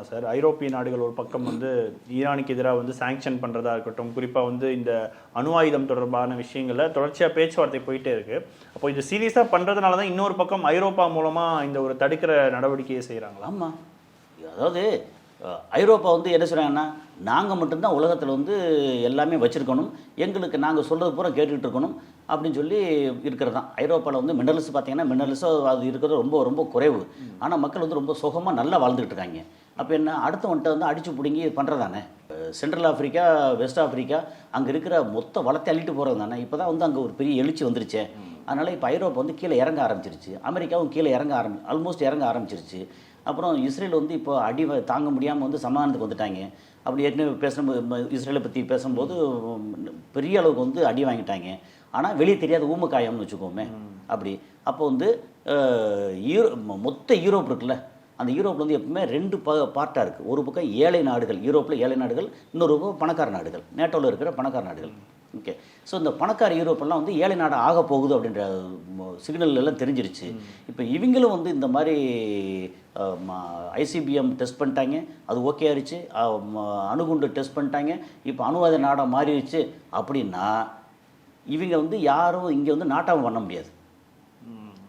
Sir? ஐரோப்பிய நாடுகள் ஒரு பக்கம் வந்து ஈரானுக்கு எதிராக வந்து சாங்ஷன் பண்ணுறதா இருக்கட்டும், குறிப்பாக வந்து இந்த அணு ஆயுதம் தொடர்பான விஷயங்களில் தொடர்ச்சியாக பேச்சுவார்த்தை போயிட்டே இருக்குது. அப்போ இது சீரியஸாக பண்ணுறதுனால தான் இன்னொரு பக்கம் ஐரோப்பா மூலமாக இந்த ஒரு தடுக்கிற நடவடிக்கையை செய்கிறாங்களா? ஆமாம், அதாவது ஐரோப்பா வந்து என்ன சொல்கிறாங்கன்னா, நாங்கள் மட்டும்தான் உலகத்தில் வந்து எல்லாமே வச்சுருக்கணும், எங்களுக்கு நாங்கள் சொல்கிறது பூரா கேட்டுக்கிட்டு இருக்கணும் அப்படின்னு சொல்லி இருக்கிறது தான். ஐரோப்பாவில் வந்து மினரல்ஸ் பார்த்தீங்கன்னா மினரல்ஸும் அது இருக்கிறது ரொம்ப ரொம்ப குறைவு. ஆனால் மக்கள் வந்து ரொம்ப சுகமாக நல்லா வாழ்ந்துக்கிட்டு இருக்காங்க. அப்போ என்ன, அடுத்தவன்ட்ட வந்து அடித்து பிடுங்கி பண்ணுறதானே. சென்ட்ரல் ஆஃப்ரிக்கா, வெஸ்ட் ஆஃப்ரிக்கா அங்கே இருக்கிற மொத்த வளத்தை அள்ளிட்டு போகிறது தானே. இப்போ தான் வந்து அங்கே ஒரு பெரிய எழுச்சி வந்துருச்சு. அதனால் இப்போ ஐரோப்பா வந்து கீழே இறங்க ஆரம்பிச்சிருச்சு, அமெரிக்காவும் கீழே ஆல்மோஸ்ட் இறங்க ஆரம்பிச்சிருச்சு. அப்புறம் இஸ்ரேல் வந்து இப்போ அடி தாங்க முடியாமல் வந்து சமாதானத்துக்கு வந்துட்டாங்க. அப்படி ஏற்கனவே பேசும்போது இஸ்ரேலை பற்றி பேசும்போது பெரிய அளவுக்கு வந்து அடி வாங்கிட்டாங்க. ஆனால் வெளியே தெரியாத ஊமக்காயம்னு வச்சுக்கோமே அப்படி. அப்போ வந்து மொத்த யூரோப் இருக்குல்ல, அந்த யூரோப்பில் வந்து எப்பவுமே ரெண்டு பார்ட்டாக இருக்குது. ஒரு பக்கம் ஏழை நாடுகள், யூரோப்பில் ஏழை நாடுகள், இன்னொரு பக்கம் பணக்கார நாடுகள், நேட்டோவில் இருக்கிற பணக்கார நாடுகள். ஓகே, ஸோ இந்த பணக்கார யூரோப்பெல்லாம் வந்து ஏழை நாடு ஆக போகுது அப்படின்ற சிக்னல் எல்லாம் தெரிஞ்சிருச்சு. இப்போ இவங்களும் வந்து இந்த மாதிரி ஐசிபிஎம் டெஸ்ட் பண்ணிட்டாங்க, அது ஓகே ஆயிடுச்சு. அணுகுண்டு டெஸ்ட் பண்ணிட்டாங்க, இப்போ அணுவாத நாடாக மாறிடுச்சு. அப்படின்னா இவங்க வந்து யாரும் இங்கே வந்து நாட்டாமல் பண்ண முடியாது.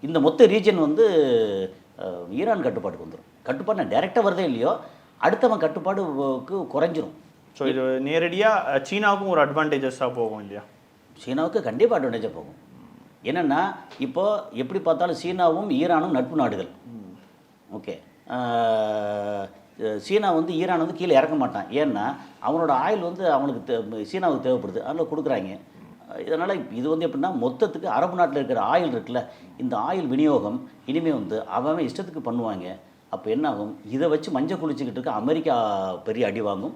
இந்த மொத்த ரீஜன் வந்து ஈரான் கட்டுப்பாட்டுக்கு வந்துடும். கட்டுப்பாடு டைரெக்டாக வருதே இல்லையோ, அடுத்தவன் கட்டுப்பாடுக்கு குறைஞ்சிரும். ஸோ இது நேரடியாக சீனாவுக்கும் ஒரு அட்வான்டேஜஸாக போகும் இல்லையா? சீனாவுக்கு கண்டிப்பாக அட்வான்டேஜாக போகும். என்னென்னா, இப்போ எப்படி பார்த்தாலும் சீனாவும் ஈரானும் நட்பு நாடுகள். ஓகே, சீனா வந்து ஈரான் வந்து கீழே இறக்க மாட்டான். ஏன்னா அவனோட ஆயில் வந்து அவனுக்கு சீனாவுக்கு தேவைப்படுது, அதில் கொடுக்குறாங்க. இதனால் இது வந்து எப்படின்னா, மொத்தத்துக்கு அரபு நாட்டில் இருக்கிற ஆயில் இருக்குல்ல, இந்த ஆயில் விநியோகம் இனிமேல் வந்து அவன் இஷ்டத்துக்கு பண்ணுவாங்க. அப்போ என்ன ஆகும், இதை வச்சு மஞ்சள் குளிச்சுக்கிட்டு இருக்க அமெரிக்கா பெரிய அடி வாங்கும்.